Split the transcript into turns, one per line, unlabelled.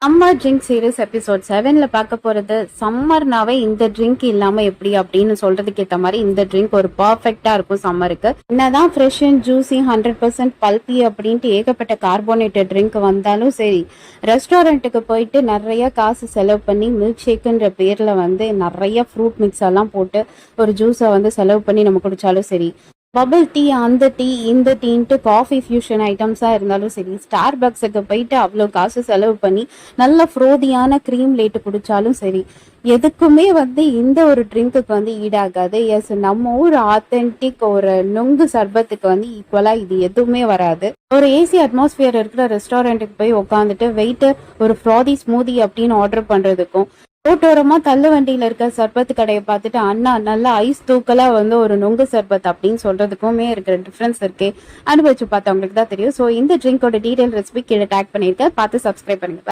Summer drink series episode 7ல பார்க்க போறது சம்மர்னாவே இந்த ட்ரிங்க் இல்லாம எப்படி அப்படின்னு சொல்றதுக்கு ஏற்ற மாதிரி இந்த ட்ரிங்க் ஒரு பர்ஃபெக்டா இருக்கும் சம்மருக்கு. என்னதான் ஃப்ரெஷ் அண்ட் ஜூசி 100% பல்பி அப்படின்ட்டு ஏகப்பட்ட கார்போனேட்டட் ட்ரிங்க் வந்தாலும் சரி, ரெஸ்டாரண்ட்டுக்கு போயிட்டு நிறைய காசு செலவு பண்ணி மில்க் ஷேக்குன்ற பேர்ல நிறைய ஃப்ரூட் மிக்ஸ் எல்லாம் போட்டு ஒரு ஜூஸை செலவு பண்ணி நம்ம குடிச்சாலும் சரி, பபிள் டீ அந்த டீ இந்த டீன்ட்டு காஃபி ஃபியூஷன் ஐட்டம்ஸாக இருந்தாலும் சரி, ஸ்டார் பக்ஸுக்கு போயிட்டு அவ்வளோ காசு செலவு பண்ணி நல்ல ஃப்ரோதியான க்ரீம் லேட்டு குடித்தாலும் சரி, எதுக்குமே இந்த ஒரு ட்ரிங்க்குக்கு ஈடாகாது. எஸ், நம்ம ஊர் ஆத்தென்டிக் ஒரு நுங்கு சர்பத்துக்கு ஈக்குவலாக இது எதுவுமே வராது. ஒரு ஏசி அட்மாஸ்பியர் இருக்கிற ரெஸ்டாரண்ட்டுக்கு போய் உட்காந்துட்டு வெயிட்டர் ஒரு ஃப்ராதி ஸ்மூதி அப்படின்னு ஆர்டர் பண்ணுறதுக்கும், ரோட்டோரமா தள்ளு வண்டியில இருக்க சர்பத்து கடையை பார்த்துட்டு அண்ணா நல்லா ஐஸ் தூக்கலா ஒரு நொங்கு சர்பத் அப்படின்னு சொல்றதுக்குமே இருக்கிற டிஃபரன்ஸ் இருக்கே. அனுபவிச்சு பார்த்தவங்களுக்கு தான் தெரியும். ஸோ இந்த ட்ரிங்கோட டீடைல் ரெசிபி கீழே டேக் பண்ணியிருக்கேன், பார்த்து சப்ஸ்கிரைப் பண்ணுங்க.